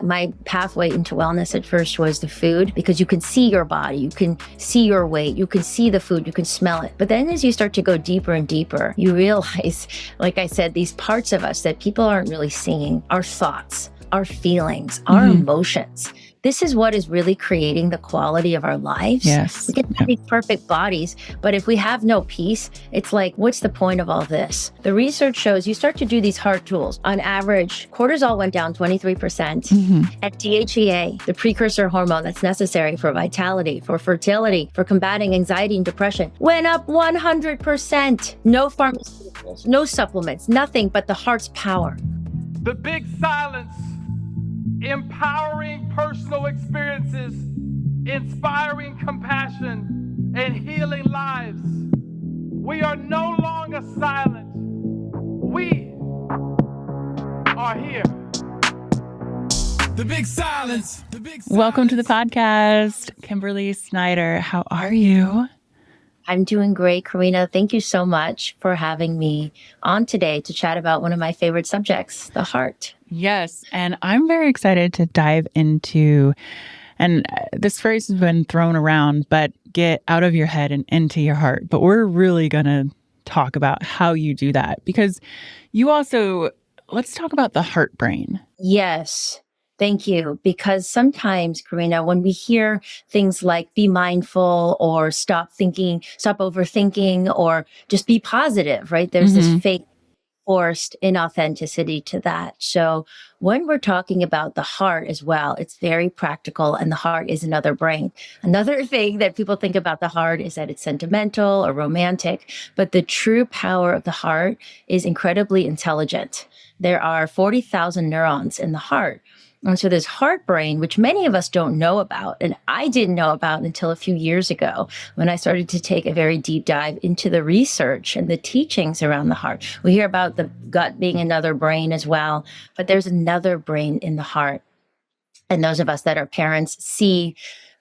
my pathway into wellness at first was the food, because you can see your body, you can see your weight, you can see the food, you can smell it. But then as you start to go deeper and deeper, you realize, like I said, these parts of us that people aren't really seeing, our thoughts, our feelings, our emotions. This is what is really creating the quality of our lives. Yes. We can have these perfect bodies, but if we have no peace, it's like, what's the point of all this? The research shows you start to do these heart tools. On average, cortisol went down 23%. And DHEA, the precursor hormone that's necessary for vitality, for fertility, for combating anxiety and depression, went up 100%. No pharmaceuticals, no supplements, nothing but the heart's power. The big silence. Empowering personal experiences, inspiring compassion, and healing lives. We are no longer silent. We are here. The big silence. Welcome to the podcast, Kimberly Snyder. How are you? I'm doing great, Karena. Thank you so much for having me on today to chat about one of my favorite subjects, the heart. Yes, and I'm very excited to dive into, and this phrase has been thrown around, but get out of your head and into your heart. But we're really going to talk about how you do that, because you also, let's talk about the heart brain. Yes. Thank you. Because sometimes, Karena, when we hear things like be mindful or stop thinking, stop overthinking, or just be positive, right? There's this fake forced inauthenticity to that. So when we're talking about the heart as well, it's very practical, and the heart is another brain. Another thing that people think about the heart is that it's sentimental or romantic, but the true power of the heart is incredibly intelligent. There are 40,000 neurons in the heart. And so this heart brain, which many of us don't know about, and I didn't know about until a few years ago when I started to take a very deep dive into the research and the teachings around the heart. We hear about the gut being another brain as well, but there's another brain in the heart. And those of us that are parents see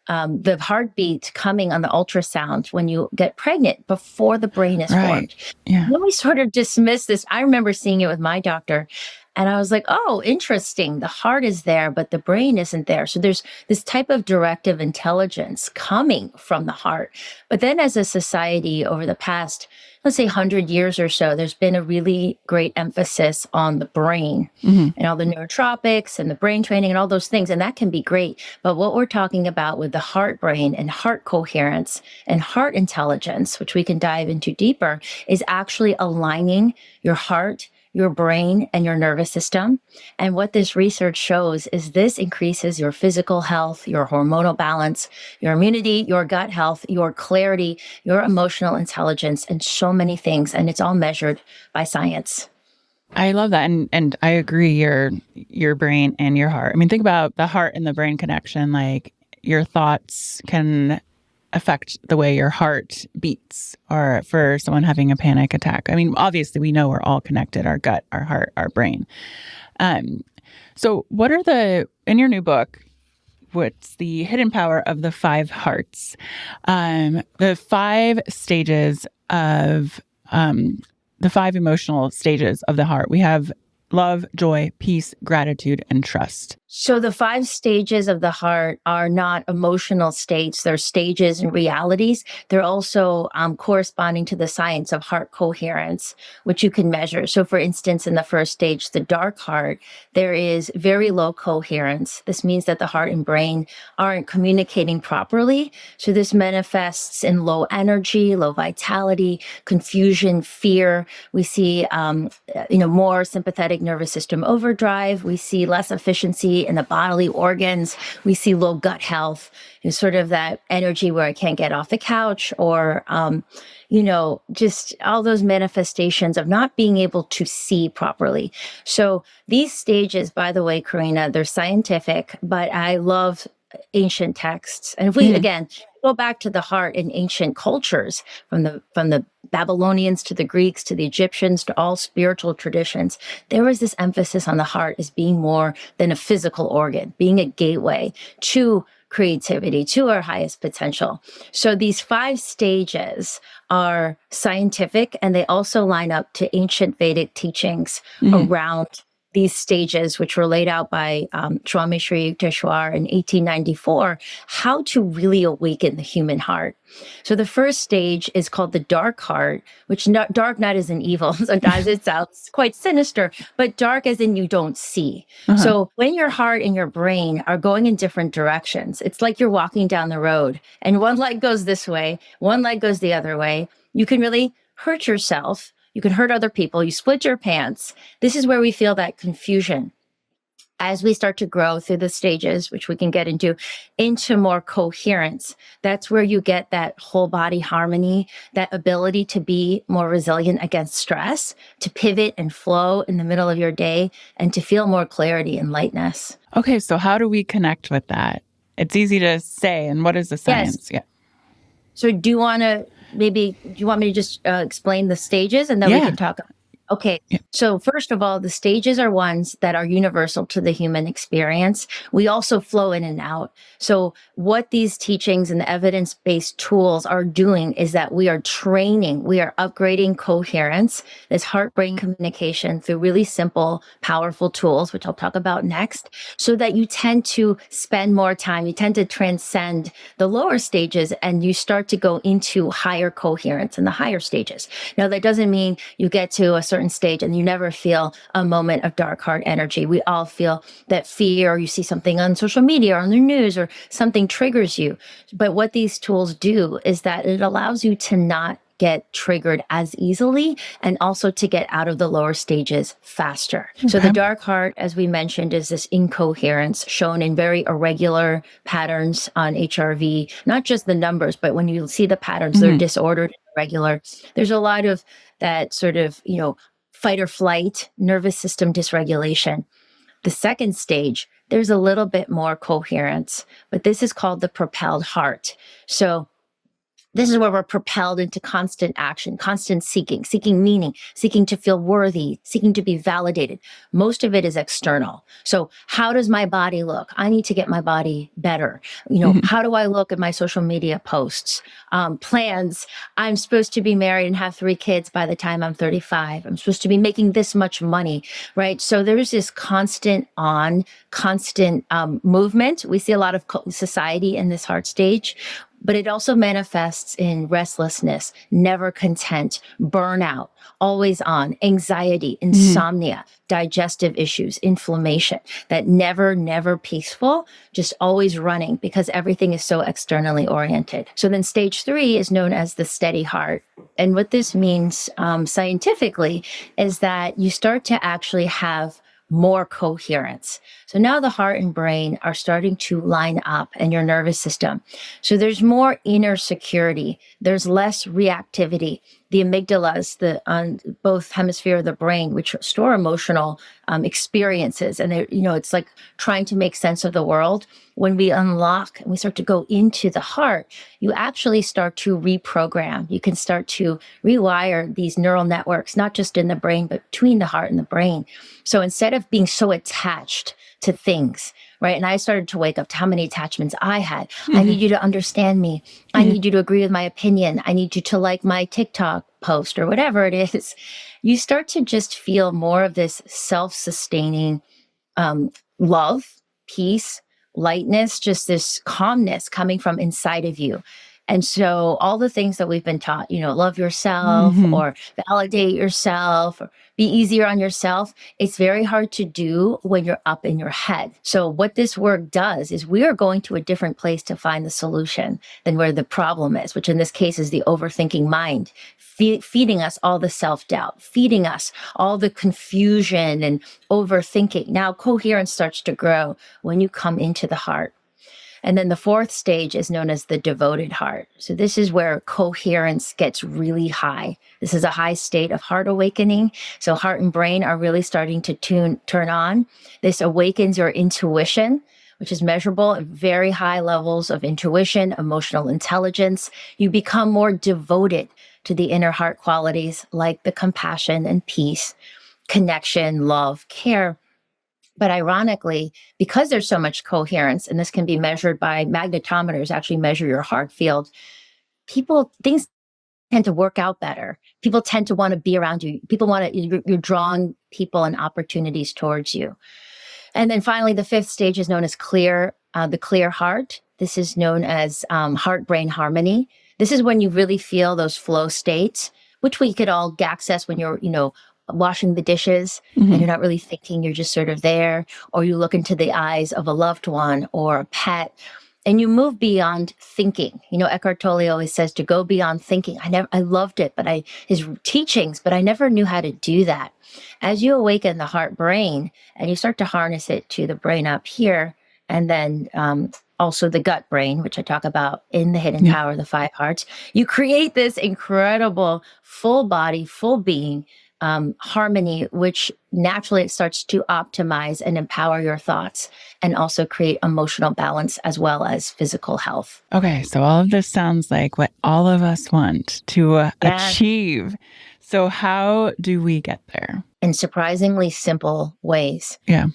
the heartbeat coming on the ultrasound when you get pregnant before the brain is formed. Yeah. Then we sort of dismiss this. I remember seeing it with my doctor. And I was like, oh, interesting. The heart is there, but the brain isn't there. So there's this type of directive intelligence coming from the heart. But then as a society over the past, let's say 100 years or so, there's been a really great emphasis on the brain and all the neurotropics and the brain training and all those things. And that can be great. But what we're talking about with the heart brain and heart coherence and heart intelligence, which we can dive into deeper, is actually aligning your heart, your brain, and your nervous system. And what this research shows is this increases your physical health, your hormonal balance, your immunity, your gut health, your clarity, your emotional intelligence, and so many things. And it's all measured by science. I love that. And I agree, your brain and your heart. I mean, think about the heart and the brain connection. Like, your thoughts can affect the way your heart beats, or for someone having a panic attack. I mean, obviously we know we're all connected, our gut, our heart, our brain. So what are in your new book, what's the hidden power of the 5 hearts? The 5 stages of, the 5 emotional stages of the heart. We have love, joy, peace, gratitude, and trust. So the 5 stages of the heart are not emotional states. They're stages and realities. They're also corresponding to the science of heart coherence, which you can measure. So for instance, in the first stage, the dark heart, there is very low coherence. This means that the heart and brain aren't communicating properly. So this manifests in low energy, low vitality, confusion, fear. We see, more sympathetic nervous system overdrive. We see less efficiency in the bodily organs. We see low gut health, sort of that energy where I can't get off the couch, or, just all those manifestations of not being able to see properly. So these stages, by the way, Karena, they're scientific, but I love ancient texts. And if we, again, go back to the heart in ancient cultures, from the Babylonians to the Greeks to the Egyptians to all spiritual traditions, there was this emphasis on the heart as being more than a physical organ, being a gateway to creativity, to our highest potential. So these 5 stages are scientific, and they also line up to ancient Vedic teachings around these stages, which were laid out by Swami Sri Yukteswar in 1894, how to really awaken the human heart. So the first stage is called the dark heart, which dark not as in evil. Sometimes it sounds quite sinister, but dark as in you don't see. So when your heart and your brain are going in different directions, it's like you're walking down the road and one leg goes this way, one leg goes the other way. You can really hurt yourself. You can hurt other people. You split your pants. This is where we feel that confusion. As we start to grow through the stages, which we can get into more coherence, that's where you get that whole body harmony, that ability to be more resilient against stress, to pivot and flow in the middle of your day, and to feel more clarity and lightness. Okay, so how do we connect with that? It's easy to say, and what is the science? Yes. Yeah. So do you want me to just explain the stages and then we can talk? Okay. Yeah. So first of all, the stages are ones that are universal to the human experience. We also flow in and out. So what these teachings and the evidence-based tools are doing is that we are training, we are upgrading coherence, this heart-brain communication through really simple, powerful tools, which I'll talk about next, so that you tend to spend more time, you tend to transcend the lower stages and you start to go into higher coherence in the higher stages. Now, that doesn't mean you get to a certain stage and you never feel a moment of dark heart energy. We all feel that fear, or you see something on social media or on the news or something triggers you. But what these tools do is that it allows you to not get triggered as easily and also to get out of the lower stages faster. Okay. So the dark heart, as we mentioned, is this incoherence shown in very irregular patterns on HRV, not just the numbers, but when you see the patterns, they're disordered, irregular. There's a lot of that sort of, fight or flight, nervous system dysregulation. The second stage, there's a little bit more coherence, but this is called the propelled heart. So this is where we're propelled into constant action, constant seeking meaning, seeking to feel worthy, seeking to be validated. Most of it is external. So how does my body look? I need to get my body better. How do I look at my social media posts, plans? I'm supposed to be married and have 3 kids by the time I'm 35. I'm supposed to be making this much money, right? So there's this constant movement. We see a lot of society in this heart stage. But it also manifests in restlessness, never content, burnout, always on, anxiety, insomnia, digestive issues, inflammation, that never peaceful, just always running because everything is so externally oriented. So then stage 3 is known as the steady heart. And what this means scientifically is that you start to actually have more coherence. So now the heart and brain are starting to line up in your nervous system. So there's more inner security. There's less reactivity. The amygdalas, on both hemispheres of the brain, which store emotional experiences, and it's like trying to make sense of the world. When we unlock and we start to go into the heart, you actually start to reprogram. You can start to rewire these neural networks, not just in the brain, but between the heart and the brain. So instead of being so attached to things, right? And I started to wake up to how many attachments I had. I need you to understand me. I need you to agree with my opinion. I need you to like my TikTok post or whatever it is. You start to just feel more of this self-sustaining love, peace, lightness, just this calmness coming from inside of you. And so all the things that we've been taught, love yourself or validate yourself or be easier on yourself, it's very hard to do when you're up in your head. So what this work does is we are going to a different place to find the solution than where the problem is, which in this case is the overthinking mind, feeding us all the self-doubt, feeding us all the confusion and overthinking. Now coherence starts to grow when you come into the heart. And then the 4th stage is known as the devoted heart. So this is where coherence gets really high. This is a high state of heart awakening. So heart and brain are really starting to turn on. This awakens your intuition, which is measurable at very high levels of intuition, emotional intelligence. You become more devoted to the inner heart qualities like the compassion and peace, connection, love, care. But ironically, because there's so much coherence, and this can be measured by magnetometers, actually measure your heart field, things tend to work out better. People tend to want to be around you. You're drawing people and opportunities towards you. And then finally, the fifth stage is known as the clear heart. This is known as heart-brain harmony. This is when you really feel those flow states, which we could all access when you're, washing the dishes and you're not really thinking, you're just sort of there, or you look into the eyes of a loved one or a pet, and you move beyond thinking. Eckhart Tolle always says to go beyond thinking. I loved it, his teachings, but I never knew how to do that. As you awaken the heart brain and you start to harness it to the brain up here, and then also the gut brain, which I talk about in the Hidden Power of the Five Hearts, you create this incredible full body, full being harmony, which naturally it starts to optimize and empower your thoughts and also create emotional balance as well as physical health. Okay, so all of this sounds like what all of us want to achieve. So how do we get there? In surprisingly simple ways. Yeah.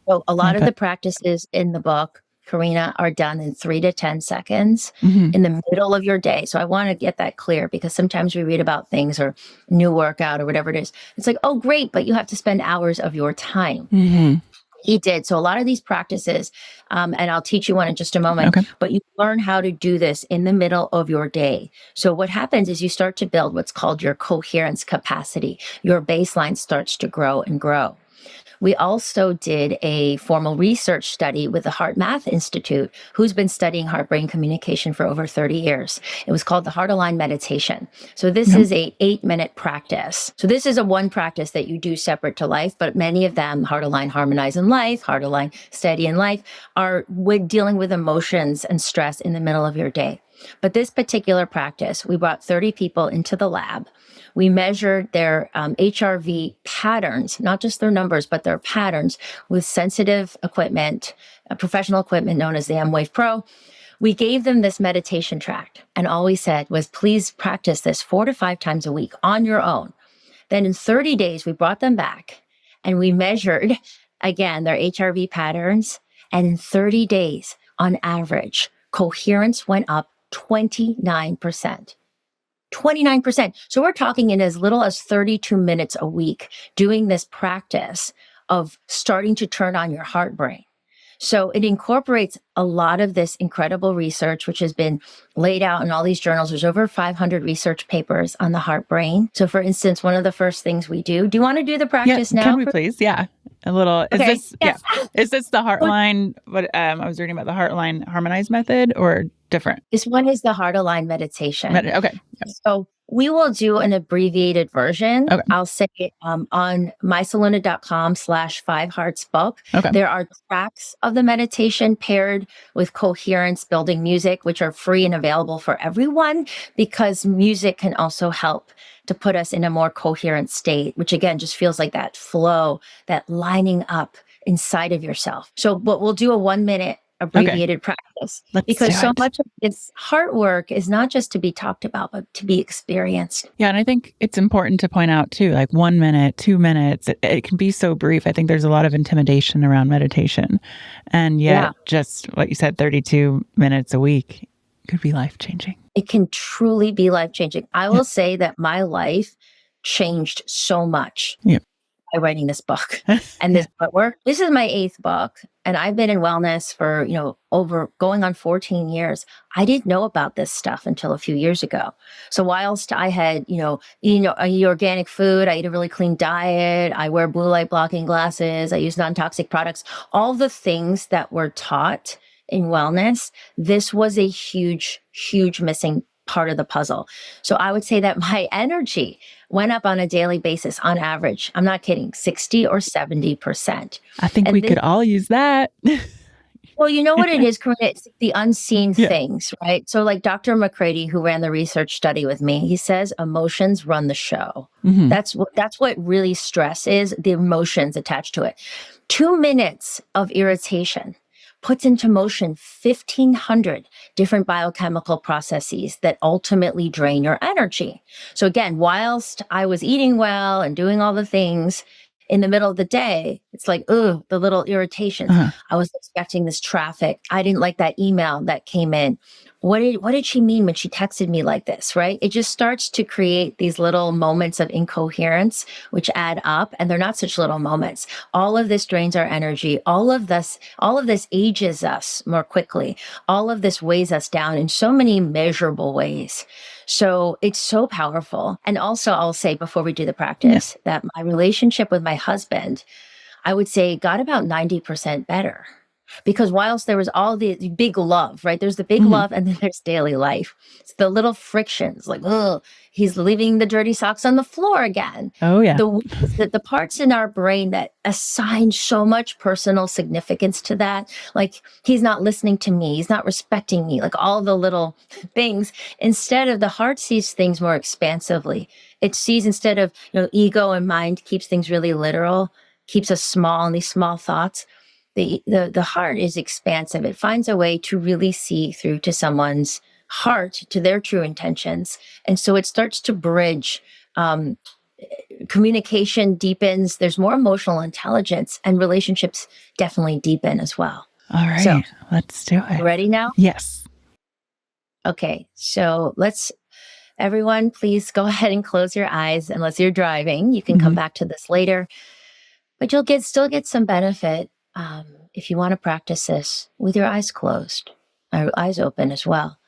So a lot of the practices in the book, Karena, are done in 3 to 10 seconds in the middle of your day. So I want to get that clear, because sometimes we read about things or new workout or whatever it is. It's like, oh, great, but you have to spend hours of your time. He did. So a lot of these practices, and I'll teach you one in just a moment, but you learn how to do this in the middle of your day. So what happens is you start to build what's called your coherence capacity. Your baseline starts to grow and grow. We also did a formal research study with the Heart Math Institute, who's been studying heart-brain communication for over 30 years. It was called the Heart Aligned Meditation. So this is a 8-minute practice. So this is a one practice that you do separate to life, but many of them, Heart Aligned Harmonize in Life, Heart Aligned Steady in Life, are dealing with emotions and stress in the middle of your day. But this particular practice, we brought 30 people into the lab. We measured their HRV patterns, not just their numbers, but their patterns with sensitive equipment, professional equipment known as the M-Wave Pro. We gave them this meditation tract, and all we said was, please practice this 4 to 5 times a week on your own. Then in 30 days, we brought them back and we measured, again, their HRV patterns. And in 30 days, on average, coherence went up 29%. 29%. So we're talking in as little as 32 minutes a week doing this practice of starting to turn on your heart brain. So it incorporates a lot of this incredible research, which has been laid out in all these journals. There's over 500 research papers on the heart brain. So for instance, one of the first things we do you want to do the practice now? Can we please? Yeah. A little. Okay. Is this the Heartline? What I was reading about the Heartline Harmonized method, or different? This one is the Heart Aligned Meditation. Okay. Yep. So we will do an abbreviated version. Okay. I'll say it on mysaluna.com/5heartsbook. Okay. There are tracks of the meditation paired with Coherence building music, which are free and available for everyone, because music can also help to put us in a more coherent state, which again, just feels like that flow, that lining up inside of yourself. So, but we'll do a 1-minute abbreviated practice, because so much of this heart work is not just to be talked about, but to be experienced. Yeah. And I think it's important to point out too, like 1 minute, 2 minutes, it can be so brief. I think there's a lot of intimidation around meditation, and yet just what you said, 32 minutes a week could be life-changing. It can truly be life-changing. I will say that my life changed so much by writing this book and this work. This is my 8th book, and I've been in wellness for, over going on 14 years. I didn't know about this stuff until a few years ago. So whilst I had, I eat organic food, I eat a really clean diet, I wear blue light blocking glasses, I use non-toxic products, all the things that were taught in wellness, this was a huge, huge missing part of the puzzle. So I would say that my energy went up on a daily basis on average. I'm not kidding, 60 or 70%. I think we could all use that. Well, you know what it is, Karena? It's the unseen things, right? So like Dr. McCready, who ran the research study with me, he says emotions run the show. That's what really stress is, the emotions attached to it. 2 minutes of irritation puts into motion 1,500 different biochemical processes that ultimately drain your energy. So again, whilst I was eating well and doing all the things, in the middle of the day, it's like, the little irritations. I was expecting this traffic. I didn't like that email that came in. what did she mean when she texted me like this, right? It just starts to create these little moments of incoherence, which add up, and they're not such little moments. All of this drains our energy. All of this ages us more quickly. All of this weighs us down in so many measurable ways. So it's so powerful. And also, I'll say before we do the practice that my relationship with my husband, I would say, got about 90% better. Because whilst there was all the big love, right? There's the big love and then there's daily life. It's the little frictions, like, oh, he's leaving the dirty socks on the floor again. Oh, yeah. The parts in our brain that assign so much personal significance to that, like he's not listening to me, he's not respecting me, like all the little things. Instead of the heart sees things more expansively. It sees, instead of, ego and mind keeps things really literal, keeps us small in these small thoughts. The heart is expansive. It finds a way to really see through to someone's heart, to their true intentions. And so it starts to bridge. Communication deepens. There's more emotional intelligence, and relationships definitely deepen as well. All right, So, let's do it. Ready now? Yes. Okay, so everyone, please go ahead and close your eyes unless you're driving. You can come back to this later, but you'll still get some benefit if you want to practice this with your eyes closed, or eyes open as well.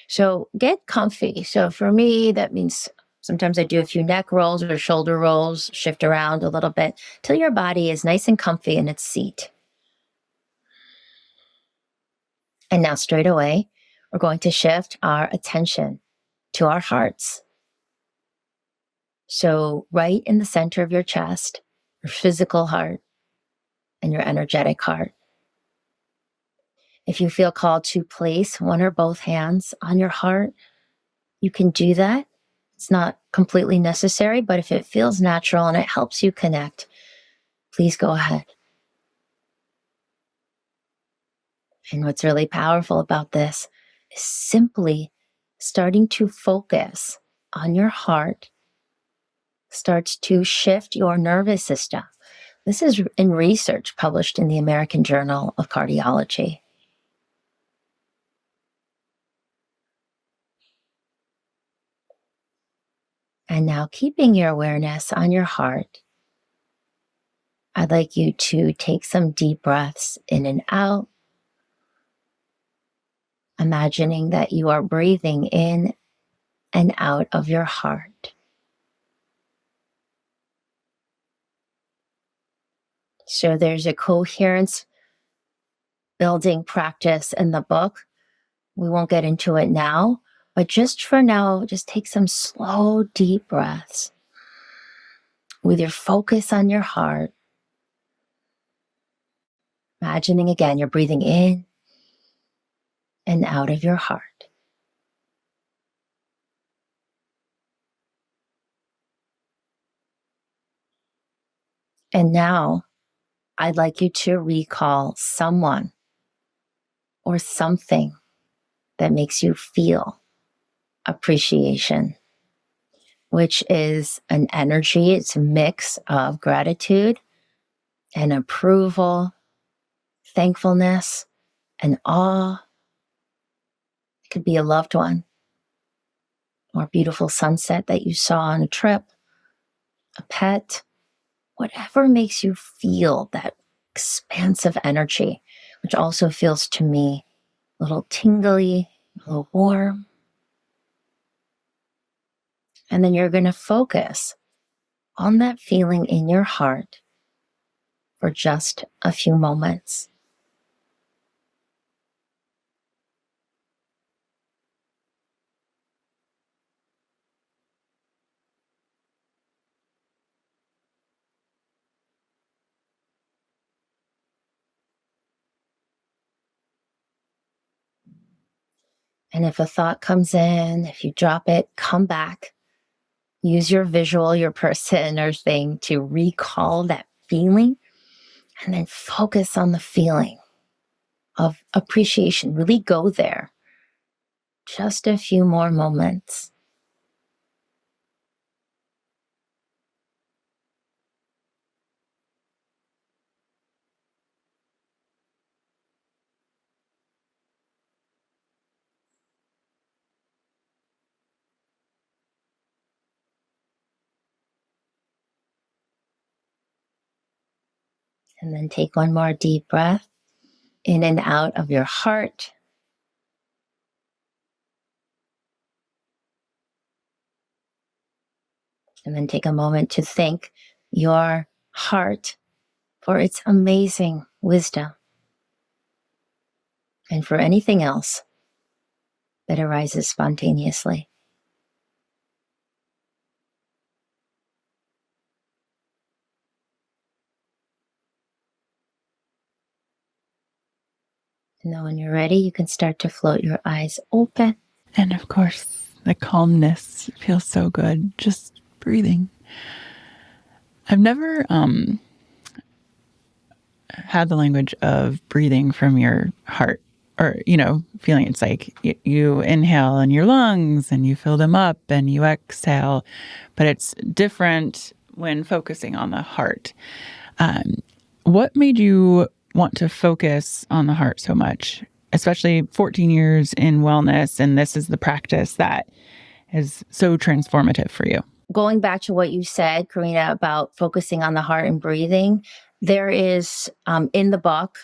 So get comfy. So for me, that means sometimes I do a few neck rolls or shoulder rolls, shift around a little bit till your body is nice and comfy in its seat. And now straight away, we're going to shift our attention to our hearts. So right in the center of your chest, your physical heart and your energetic heart. If you feel called to place one or both hands on your heart, you can do that. It's not completely necessary, but if it feels natural and it helps you connect, please go ahead. And what's really powerful about this is simply starting to focus on your heart starts to shift your nervous system. This is in research published in the American Journal of Cardiology. And now, keeping your awareness on your heart, I'd like you to take some deep breaths in and out, imagining that you are breathing in and out of your heart. So there's a coherence building practice in the book. We won't get into it now, but just for now, just take some slow, deep breaths with your focus on your heart. Imagining again, you're breathing in and out of your heart. And now I'd like you to recall someone or something that makes you feel appreciation, which is an energy. It's a mix of gratitude and approval, thankfulness, and awe. It could be a loved one or a beautiful sunset that you saw on a trip, a pet, whatever makes you feel that expansive energy, which also feels to me a little tingly, a little warm. And then you're going to focus on that feeling in your heart for just a few moments. And if a thought comes in, if you drop it, come back. Use your visual, your person or thing to recall that feeling, and then focus on the feeling of appreciation. Really go there. Just a few more moments. And then take one more deep breath in and out of your heart. And then take a moment to thank your heart for its amazing wisdom and for anything else that arises spontaneously. And now when you're ready, you can start to float your eyes open. And of course, the calmness feels so good. Just breathing. I've never had the language of breathing from your heart, or, feeling it's like you inhale in your lungs and you fill them up and you exhale, but it's different when focusing on the heart. What made you want to focus on the heart so much, especially 14 years in wellness, and this is the practice that is so transformative for you? Going back to what you said, Karena, about focusing on the heart and breathing, there is in the book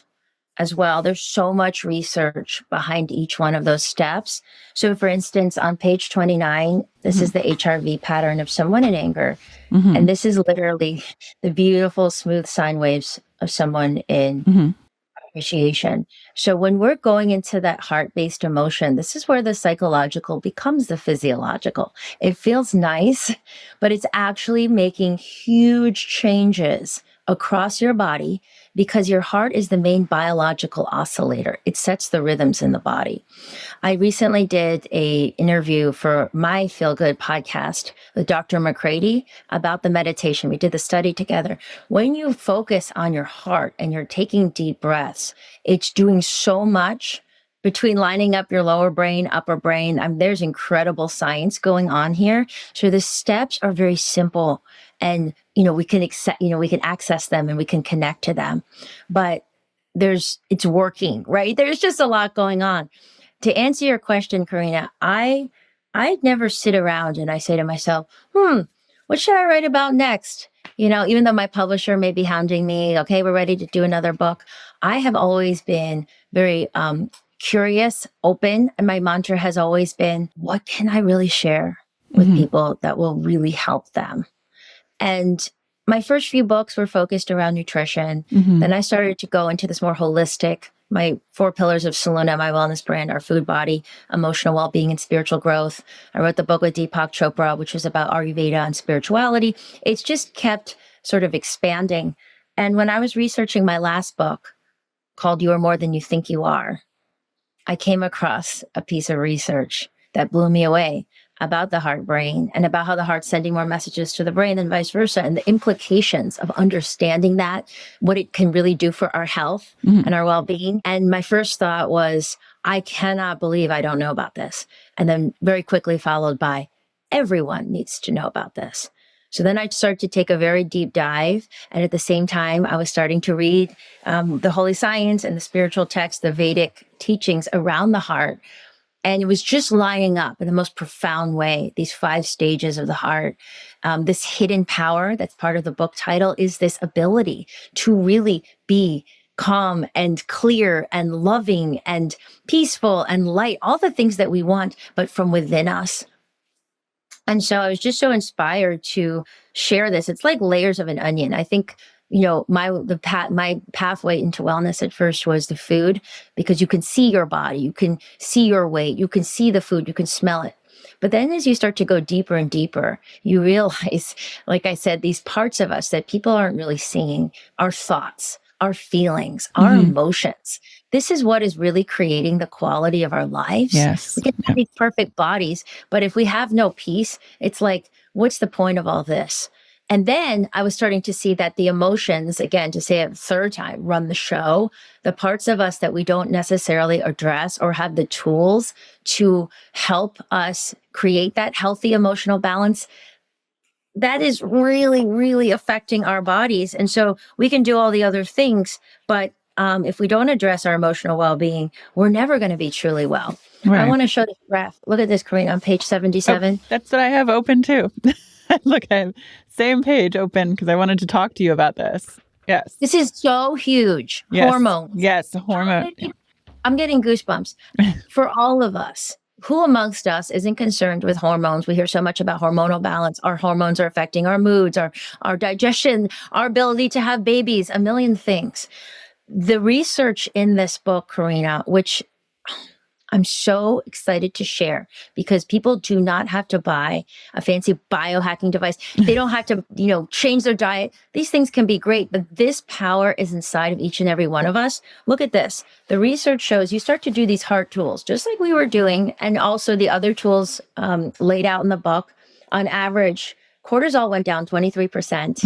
as well, there's so much research behind each one of those steps. So for instance, on page 29, this is the HRV pattern of someone in anger. And this is literally the beautiful, smooth sine waves of someone in appreciation. So when we're going into that heart-based emotion, this is where the psychological becomes the physiological. It feels nice, but it's actually making huge changes across your body because your heart is the main biological oscillator. It sets the rhythms in the body. I recently did a interview for my Feel Good podcast with Dr. McCready about the meditation. We did the study together. When you focus on your heart and you're taking deep breaths, it's doing so much between lining up your lower brain, upper brain. There's incredible science going on here. So the steps are very simple, and we can access them and we can connect to them. But it's working, right? There's just a lot going on. To answer your question, Karena, I never sit around and I say to myself, what should I write about next? Even though my publisher may be hounding me, okay, we're ready to do another book. I have always been very curious, open, and my mantra has always been, what can I really share with people that will really help them? And my first few books were focused around nutrition. Then I started to go into this more holistic. My 4 pillars of Saluna, my wellness brand, are food, body, emotional well-being, and spiritual growth. I wrote the book with Deepak Chopra, which was about Ayurveda and spirituality. It's just kept sort of expanding. And when I was researching my last book called You Are More Than You Think You Are, I came across a piece of research that blew me away about the heart brain and about how the heart's sending more messages to the brain and vice versa, and the implications of understanding that, what it can really do for our health and our well-being. And my first thought was, I cannot believe I don't know about this. And then very quickly followed by, everyone needs to know about this. So then I started to take a very deep dive. And at the same time, I was starting to read the holy science and the spiritual texts, the Vedic teachings around the heart. And it was just lining up in the most profound way, these 5 stages of the heart. This hidden power that's part of the book title is this ability to really be calm and clear and loving and peaceful and light, all the things that we want, but from within us. And so I was just so inspired to share this. It's like layers of an onion. I think my pathway into wellness at first was the food, because you can see your body, you can see your weight, you can see the food, you can smell it. But then as you start to go deeper and deeper, you realize, like I said, these parts of us that people aren't really seeing, our thoughts, our feelings, our emotions. This is what is really creating the quality of our lives. Yes. We can have these perfect bodies, but if we have no peace, it's like, what's the point of all this? And then I was starting to see that the emotions, again, to say it a third time, run the show. The parts of us that we don't necessarily address or have the tools to help us create that healthy emotional balance, that is really, really affecting our bodies. And so we can do all the other things, but if we don't address our emotional well-being, we're never going to be truly well. Right. I want to show this graph. Look at this, Karena, on page 77. Oh, that's what I have open too. Look, I have same page open because I wanted to talk to you about this. Yes. This is so huge. Yes. Hormones. Yes. Hormone. Yeah. I'm getting goosebumps. For all of us, who amongst us isn't concerned with hormones? We hear so much about hormonal balance. Our hormones are affecting our moods, our digestion, our ability to have babies, a million things. The research in this book, Karena, which I'm so excited to share, because people do not have to buy a fancy biohacking device. They don't have to, change their diet. These things can be great, but this power is inside of each and every one of us. Look at this. The research shows you start to do these heart tools, just like we were doing, and also the other tools laid out in the book. On average, cortisol went down 23%,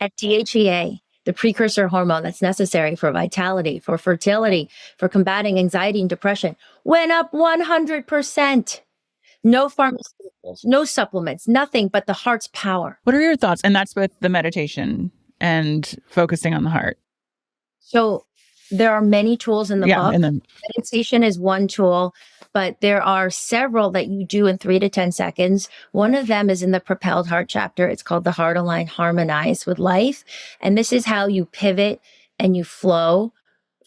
and DHEA, the precursor hormone that's necessary for vitality, for fertility, for combating anxiety and depression, went up 100%. No pharmaceuticals, no supplements, nothing but the heart's power. What are your thoughts? And that's with the meditation and focusing on the heart. So there are many tools in the book. And then meditation is one tool, but there are several that you do in 3 to 10 seconds. One of them is in the Propelled Heart chapter. It's called the Heart Align Harmonize with Life. And this is how you pivot and you flow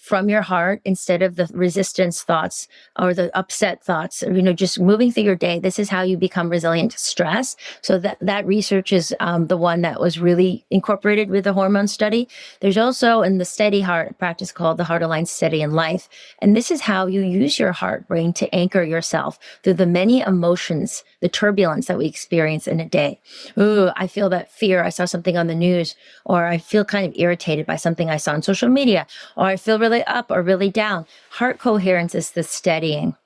from your heart instead of the resistance thoughts or the upset thoughts, just moving through your day. This is how you become resilient to stress. So that research is the one that was really incorporated with the hormone study. There's also in the Steady Heart practice called the Heart Align Steady in Life. And this is how you use your heart brain to anchor yourself through the many emotions, the turbulence that we experience in a day. Ooh, I feel that fear. I saw something on the news, or I feel kind of irritated by something I saw on social media, or I feel really up or really down. Heart coherence is the steadying.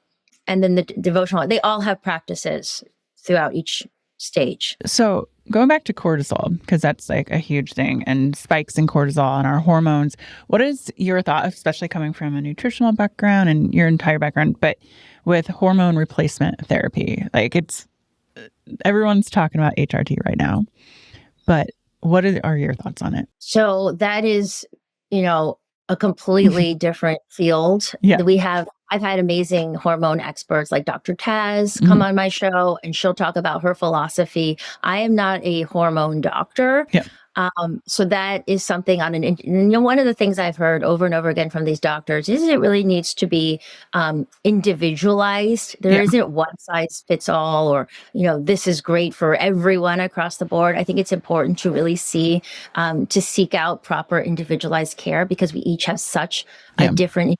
And then the devotional, they all have practices throughout each stage. So going back to cortisol, because that's like a huge thing, and spikes in cortisol and our hormones. What is your thought, especially coming from a nutritional background and your entire background, but with hormone replacement therapy? Like everyone's talking about HRT right now, but what are your thoughts on it? So that is, a completely different field. Yeah. I've had amazing hormone experts like Dr. Taz come on my show, and she'll talk about her philosophy. I am not a hormone doctor. Yeah. So that is something one of the things I've heard over and over again from these doctors is it really needs to be individualized. There isn't one size fits all, or, this is great for everyone across the board. I think it's important to really to seek out proper individualized care, because we each have such a different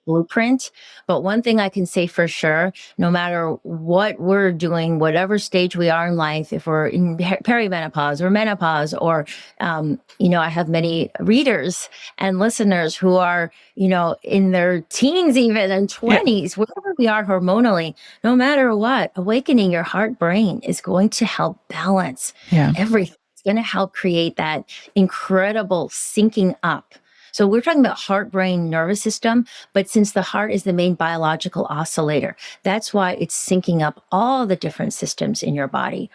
blueprint. But one thing I can say for sure, no matter what we're doing, whatever stage we are in life, if we're in perimenopause or menopause, or, I have many readers and listeners who are, in their teens, even and 20s, wherever we are hormonally, no matter what, awakening your heart brain is going to help balance everything. It's going to help create that incredible syncing up. So we're talking about heart, brain, nervous system, but since the heart is the main biological oscillator, that's why it's syncing up all the different systems in your body.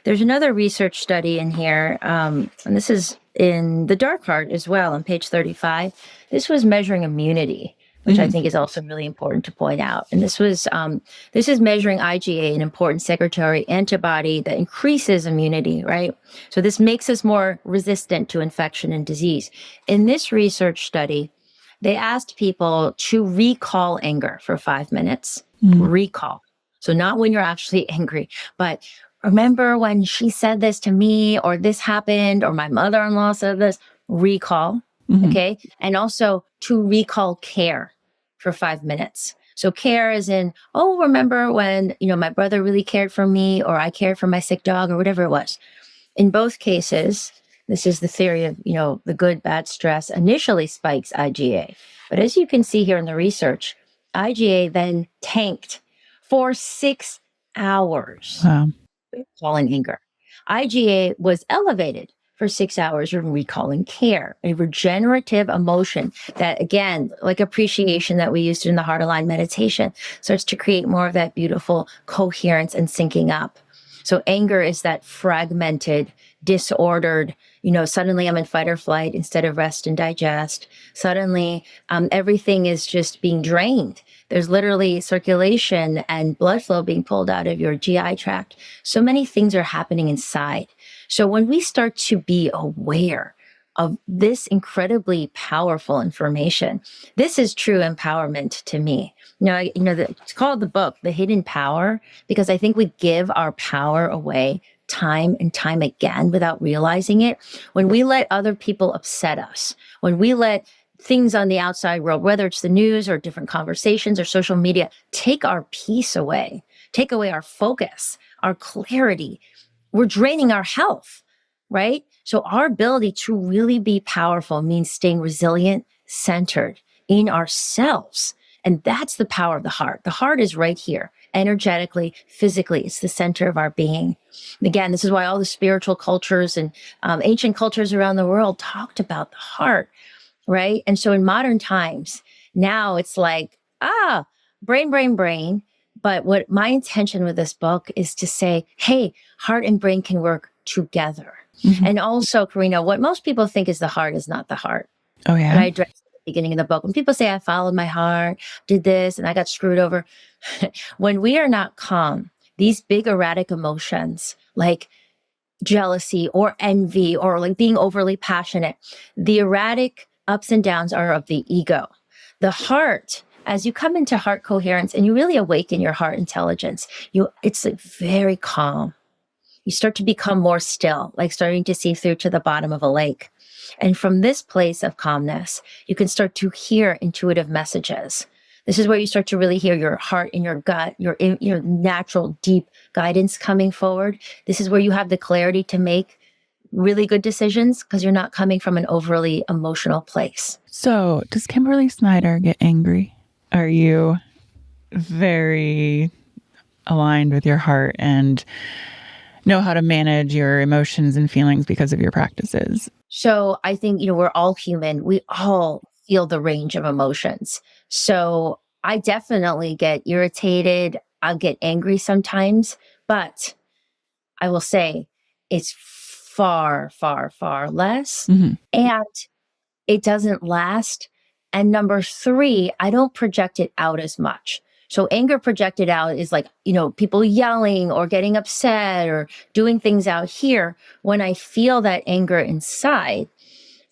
There's another research study in here, and this is in the Dark Heart as well, on page 35. This was measuring immunity, which I think is also really important to point out. And this is measuring IgA, an important secretory antibody that increases immunity, right? So this makes us more resistant to infection and disease. In this research study, they asked people to recall anger for 5 minutes. Recall. So not when you're actually angry, but remember when she said this to me, or this happened, or my mother-in-law said this. Recall. Okay. And also to recall care for 5 minutes. So care is in, remember when, my brother really cared for me, or I cared for my sick dog, or whatever it was. In both cases, this is the theory of, the good, bad stress initially spikes IgA. But as you can see here in the research, IgA then tanked for 6 hours. Wow. Recalling anger. IgA was elevated for 6 hours of recalling care, a regenerative emotion that, again, like appreciation that we used in the Heart Align meditation, starts to create more of that beautiful coherence and syncing up. So anger is that fragmented, disordered, suddenly I'm in fight or flight instead of rest and digest. Suddenly, everything is just being drained. There's literally circulation and blood flow being pulled out of your GI tract. So many things are happening inside. So when we start to be aware of this incredibly powerful information. This is true empowerment to me. It's called the book, The Hidden Power, because I think we give our power away time and time again without realizing it. When we let other people upset us, when we let things on the outside world, whether it's the news or different conversations or social media, take our peace away, take away our focus, our clarity, we're draining our health, right? So our ability to really be powerful means staying resilient, centered in ourselves. And that's the power of the heart. The heart is right here, energetically, physically. It's the center of our being. And again, this is why all the spiritual cultures and ancient cultures around the world talked about the heart, right? And so in modern times, now it's like, brain, brain, brain. But what my intention with this book is to say, hey, heart and brain can work together. Mm-hmm. And also, Karena, what most people think is the heart is not the heart. Oh, yeah. And I address at the beginning of the book. When people say I followed my heart, did this, and I got screwed over. When we are not calm, these big erratic emotions like jealousy or envy or like being overly passionate, the erratic ups and downs are of the ego. The heart, as you come into heart coherence and you really awaken your heart intelligence, it's like very calm. You start to become more still, like starting to see through to the bottom of a lake. And from this place of calmness, you can start to hear intuitive messages. This is where you start to really hear your heart in your gut, your natural deep guidance coming forward. This is where you have the clarity to make really good decisions because you're not coming from an overly emotional place. So does Kimberly Snyder get angry? Are you very aligned with your heart and know how to manage your emotions and feelings because of your practices? So I think, we're all human. We all feel the range of emotions. So I definitely get irritated. I'll get angry sometimes, but I will say it's far, far, far less. Mm-hmm. And it doesn't last. And number 3, I don't project it out as much. So anger projected out is like, people yelling or getting upset or doing things out here. When I feel that anger inside,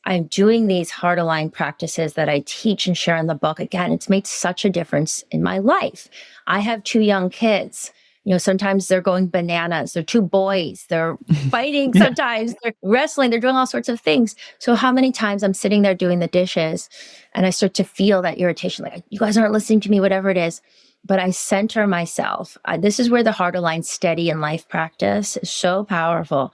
I'm doing these heart aligned practices that I teach and share in the book. Again, it's made such a difference in my life. I have 2 young kids. Sometimes they're going bananas. They're 2 boys. They're fighting sometimes. They're wrestling. They're doing all sorts of things. So how many times I'm sitting there doing the dishes and I start to feel that irritation, like, you guys aren't listening to me, whatever it is. But I center myself. This is where the heart aligned steady in life practice is so powerful.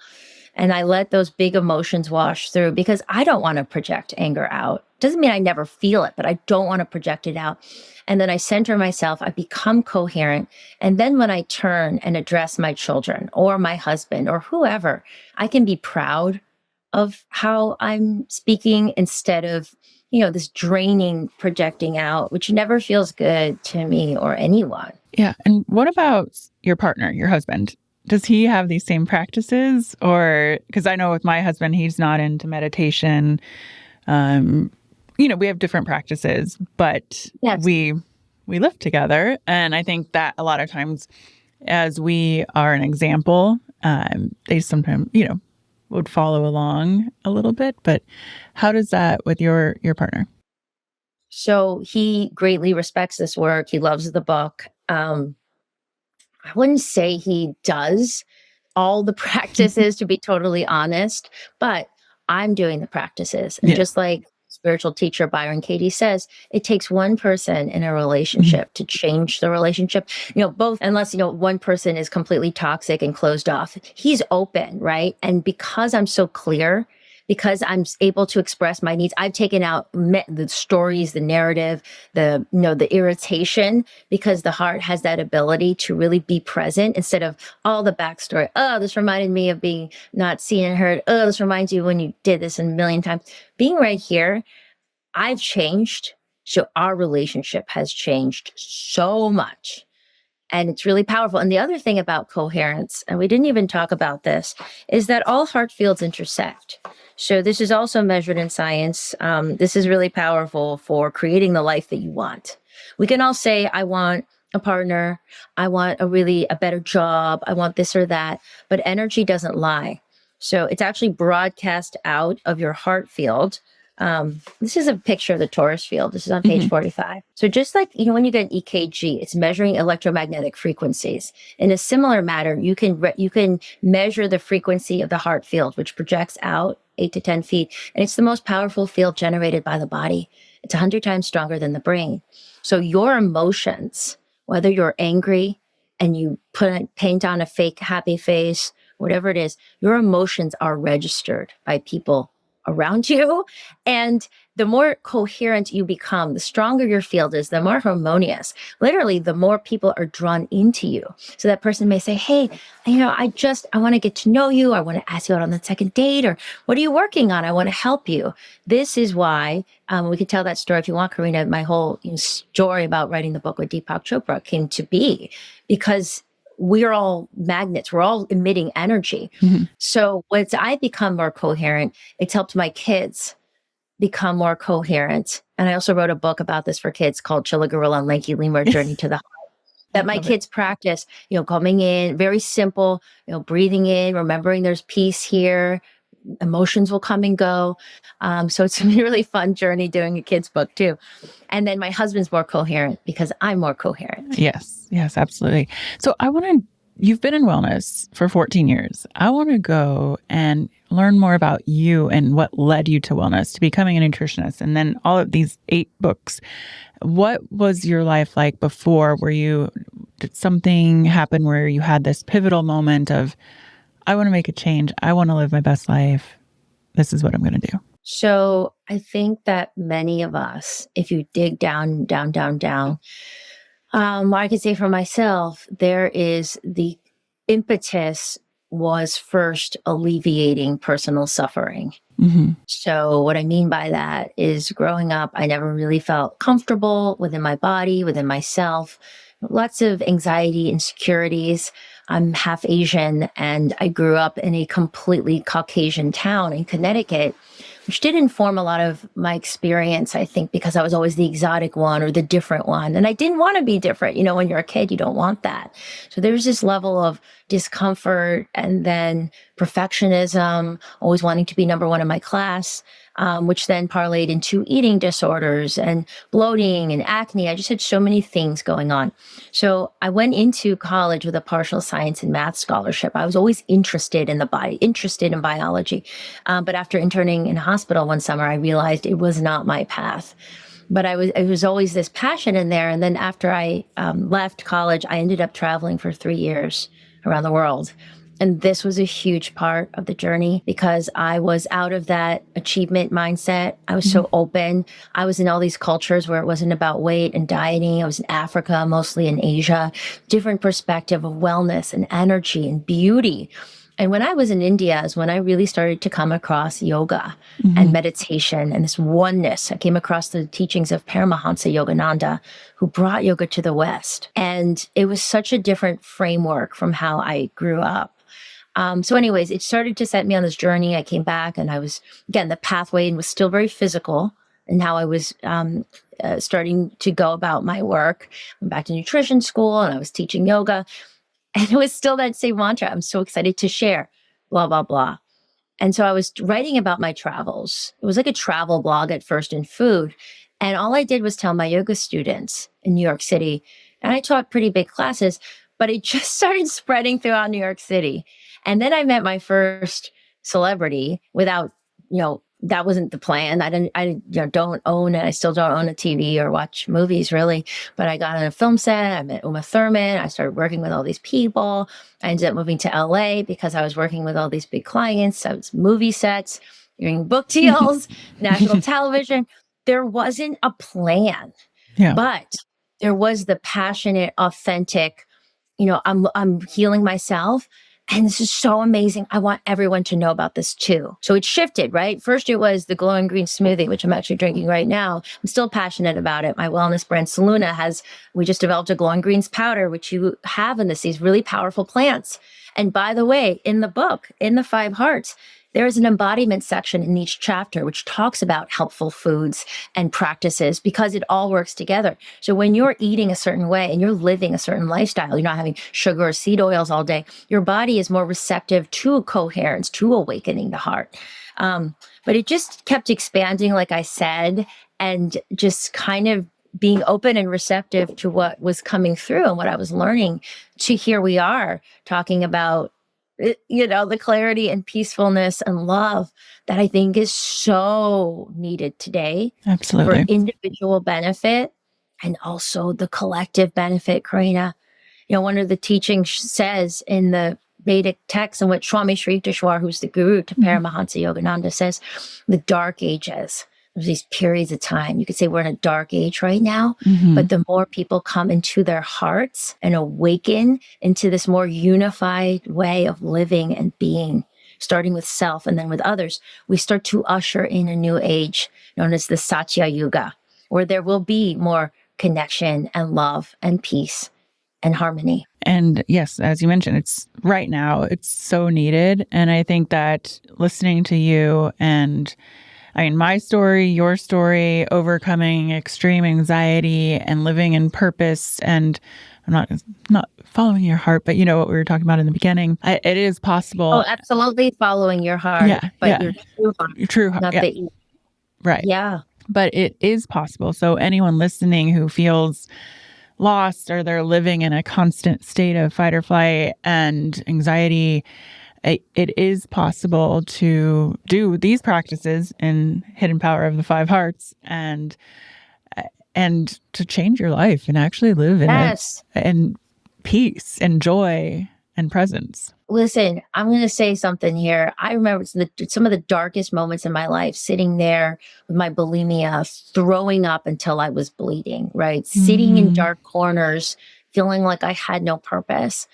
And I let those big emotions wash through because I don't want to project anger out. Doesn't mean I never feel it, but I don't want to project it out. And then I center myself, I become coherent. And then when I turn and address my children or my husband or whoever, I can be proud of how I'm speaking instead of, this draining, projecting out, which never feels good to me or anyone. Yeah. And what about your partner, your husband? Does he have these same practices? Or, because I know with my husband, he's not into meditation. We have different practices, but yes. we live together. And I think that a lot of times as we are an example, they sometimes, would follow along a little bit. But how does that with your partner? So he greatly respects this work. He loves the book. I wouldn't say he does all the practices, to be totally honest, but I'm doing the practices. And just like spiritual teacher Byron Katie says, it takes one person in a relationship to change the relationship. Both, unless, one person is completely toxic and closed off, he's open, right? And because I'm so clear, because I'm able to express my needs, I've taken out the stories, the narrative, the irritation, because the heart has that ability to really be present instead of all the backstory. Oh, this reminded me of being not seen and heard. Oh, this reminds you when you did this a million times. Being right here, I've changed. So our relationship has changed so much. And it's really powerful. And the other thing about coherence, and we didn't even talk about this, is that all heart fields intersect. So this is also measured in science. This is really powerful for creating the life that you want. We can all say, I want a partner. I want a better job. I want this or that. But energy doesn't lie. So it's actually broadcast out of your heart field. This is a picture of the torus field. This is on page 45. So just like, when you get an EKG, it's measuring electromagnetic frequencies. In a similar manner, you can measure the frequency of the heart field, which projects out 8 to 10 feet. And it's the most powerful field generated by the body. It's 100 times stronger than the brain. So your emotions, whether you're angry and you paint on a fake happy face, whatever it is, your emotions are registered by people around you. And the more coherent you become, the stronger your field is, the more harmonious. Literally, the more people are drawn into you. So that person may say, hey, I want to get to know you. I want to ask you out on the second date, or what are you working on? I want to help you. This is why we could tell that story if you want, Karena. My whole story about writing the book with Deepak Chopra came to be because we're all magnets. We're all emitting energy. So once I become more coherent, it's helped my kids become more coherent. And I also wrote a book about this for kids called Chilla Gorilla and Lanky Lemur Journey to the Heart. That my kids practice, coming in, very simple, breathing in, remembering there's peace here. Emotions will come and go. So it's a really fun journey doing a kid's book too. And then my husband's more coherent because I'm more coherent. Yes, absolutely. So you've been in wellness for 14 years. I want to go and learn more about you and what led you to wellness, to becoming a nutritionist, and then all of these 8 books. What was your life like before? Did something happen where you had this pivotal moment of, I want to make a change. I want to live my best life. This is what I'm going to do. So I think that many of us, if you dig down, I could say for myself, there is the impetus was first alleviating personal suffering. So what I mean by that is growing up, I never really felt comfortable within my body, within myself, lots of anxiety, insecurities. I'm half Asian and I grew up in a completely Caucasian town in Connecticut, which did inform a lot of my experience, I think, because I was always the exotic one or the different one. And I didn't want to be different. When you're a kid, you don't want that. So there's this level of discomfort and then perfectionism, always wanting to be number one in my class, which then parlayed into eating disorders and bloating and acne. I just had so many things going on. So I went into college with a partial science and math scholarship. I was always interested in the body, interested in biology. But after interning in a hospital one summer, I realized it was not my path. But it was always this passion in there. And then after I left college, I ended up traveling for 3 years around the world. And this was a huge part of the journey because I was out of that achievement mindset. I was so open. I was in all these cultures where it wasn't about weight and dieting. I was in Africa, mostly in Asia, different perspective of wellness and energy and beauty. And when I was in India is when I really started to come across yoga and meditation and this oneness. I came across the teachings of Paramahansa Yogananda, who brought yoga to the West. And it was such a different framework from how I grew up. So anyways, it started to set me on this journey. I came back and I was, again, the pathway was still very physical and how I was starting to go about my work. I went back to nutrition school and I was teaching yoga. And it was still that same mantra. I'm so excited to share, blah, blah, blah. And so I was writing about my travels. It was like a travel blog at first in food. And all I did was tell my yoga students in New York City, and I taught pretty big classes, but it just started spreading throughout New York City. And then I met my first celebrity without, that wasn't the plan. I don't own it. I still don't own a TV or watch movies really, but I got on a film set. I met Uma Thurman. I started working with all these people. I ended up moving to LA because I was working with all these big clients. I was movie sets, doing book deals, national television. There wasn't a plan, but there was the passionate, authentic, I'm healing myself. And this is so amazing. I want everyone to know about this too. So it shifted, right? First, it was the glowing green smoothie, which I'm actually drinking right now. I'm still passionate about it. My wellness brand, Saluna, we just developed a glowing greens powder, which you have in these really powerful plants. And by the way, in the book, in the 5 Hearts, There is an embodiment section in each chapter which talks about helpful foods and practices because it all works together. So when you're eating a certain way and you're living a certain lifestyle, you're not having sugar or seed oils all day, your body is more receptive to coherence, to awakening the heart. But it just kept expanding, like I said, and just kind of being open and receptive to what was coming through and what I was learning, to here we are talking about, the clarity and peacefulness and love that I think is so needed today for Absolutely. individual benefit and also the collective benefit, Karina. One of the teachings says in the Vedic text, in which Swami Sri Yukteswar, who's the guru to Paramahansa Yogananda, says the dark ages, there's these periods of time. You could say we're in a dark age right now, but the more people come into their hearts and awaken into this more unified way of living and being, starting with self and then with others, we start to usher in a new age known as the Satya Yuga, where there will be more connection and love and peace and harmony. And yes, as you mentioned, it's right now, it's so needed. And I think that listening to you and my story, your story, overcoming extreme anxiety and living in purpose, and I'm not following your heart, but what we were talking about in the beginning, it is possible. Oh, absolutely following your heart, your true heart, your true heart, not the right. Yeah. But it is possible. So anyone listening who feels lost or they're living in a constant state of fight or flight and anxiety, it is possible to do these practices in Hidden Power of the Five Hearts and to change your life and actually live in it and peace and joy and presence. Listen, I'm going to say something here. I remember some of the darkest moments in my life, sitting there with my bulimia, throwing up until I was bleeding, right? Sitting in dark corners, feeling like I had no purpose.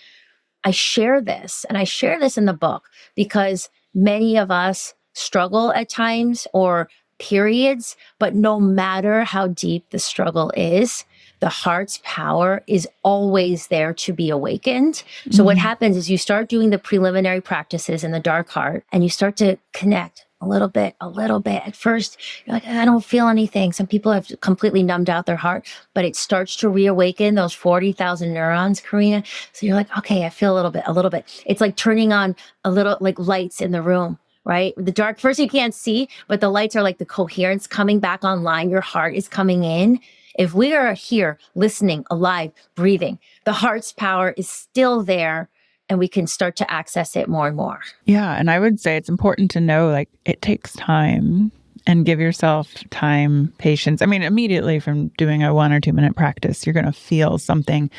I share this, and I share this in the book because many of us struggle at times or periods, but no matter how deep the struggle is, the heart's power is always there to be awakened. So what happens is you start doing the preliminary practices in the dark heart and you start to connect a little bit. At first, you're like, I don't feel anything. Some people have completely numbed out their heart, but it starts to reawaken those 40,000 neurons, Karina. So you're like, okay, I feel a little bit. It's like turning on a little like lights in the room, right? The dark, first you can't see, but the lights are like the coherence coming back online. Your heart is coming in. If we are here listening, alive, breathing, the heart's power is still there. And we can start to access it more and more. Yeah. And I would say it's important to know, like, it takes time, and give yourself time, patience. Immediately from doing a 1 or 2 minute practice, you're going to feel something,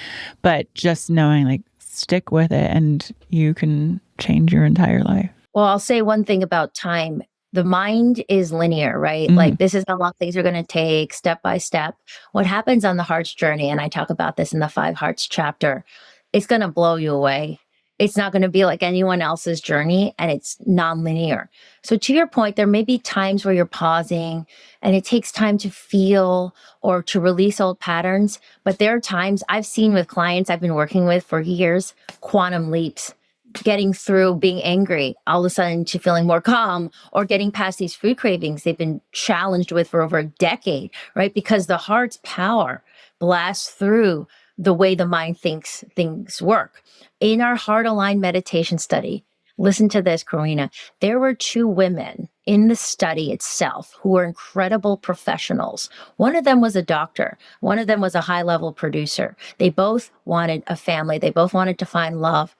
but just knowing, like, stick with it and you can change your entire life. Well, I'll say one thing about time. The mind is linear, right? Like, this is how long things are going to take, step by step. What happens on the heart's journey, and I talk about this in the 5 Hearts chapter, it's going to blow you away. It's not going to be like anyone else's journey, and it's nonlinear. So to your point, there may be times where you're pausing and it takes time to feel or to release old patterns. But there are times I've seen with clients I've been working with for years, quantum leaps, getting through being angry, all of a sudden to feeling more calm, or getting past these food cravings they've been challenged with for over a decade, right? Because the heart's power blasts through the way the mind thinks things work. In our heart aligned meditation study, listen to this, Karina, there were 2 women in the study itself who were incredible professionals. One of them was a doctor. One of them was a high level producer. They both wanted a family. They both wanted to find love.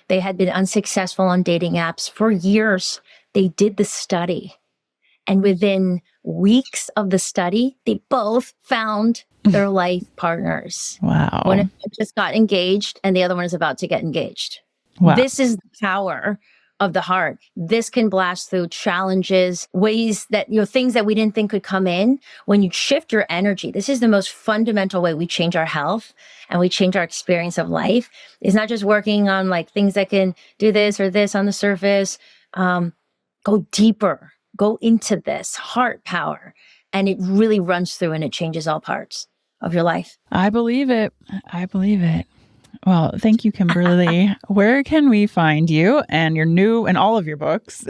They had been unsuccessful on dating apps for years. They did the study. And within weeks of the study, they both found their life partners. Wow. One of them just got engaged and the other one is about to get engaged. Wow. This is the power of the heart. This can blast through challenges, ways that, things that we didn't think could come in. When you shift your energy, this is the most fundamental way we change our health and we change our experience of life. It's not just working on like things that can do this or this on the surface. Go deeper, go into this heart power. And it really runs through and it changes all parts of your life. I believe it. Well, thank you, Kimberly. Where can we find you and your new and all of your books?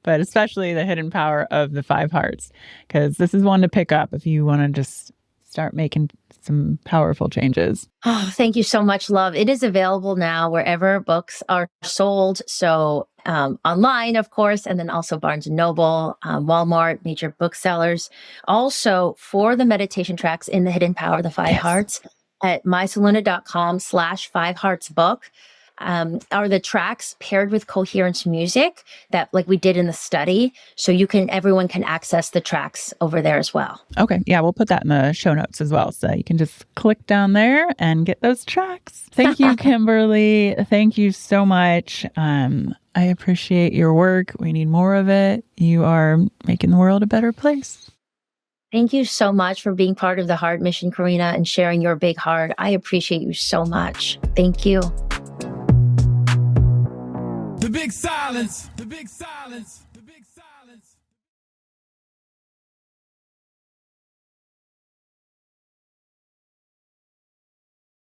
but especially the hidden power of the 5 hearts, because this is one to pick up if you want to just start making some powerful changes. Oh, thank you so much, love. It is available now wherever books are sold. So online, of course, and then also Barnes & Noble, Walmart, major booksellers. Also, for the meditation tracks in the Hidden Power of the 5 Hearts at mysoluna.com/5heartsbook. Are the tracks paired with Coherence music that like we did in the study. So everyone can access the tracks over there as well. Okay. Yeah, we'll put that in the show notes as well. So you can just click down there and get those tracks. Thank you, Kimberly. Thank you so much. I appreciate your work. We need more of it. You are making the world a better place. Thank you so much for being part of the Heart Mission, Karena, and sharing your big heart. I appreciate you so much. Thank you. The big silence. The big silence.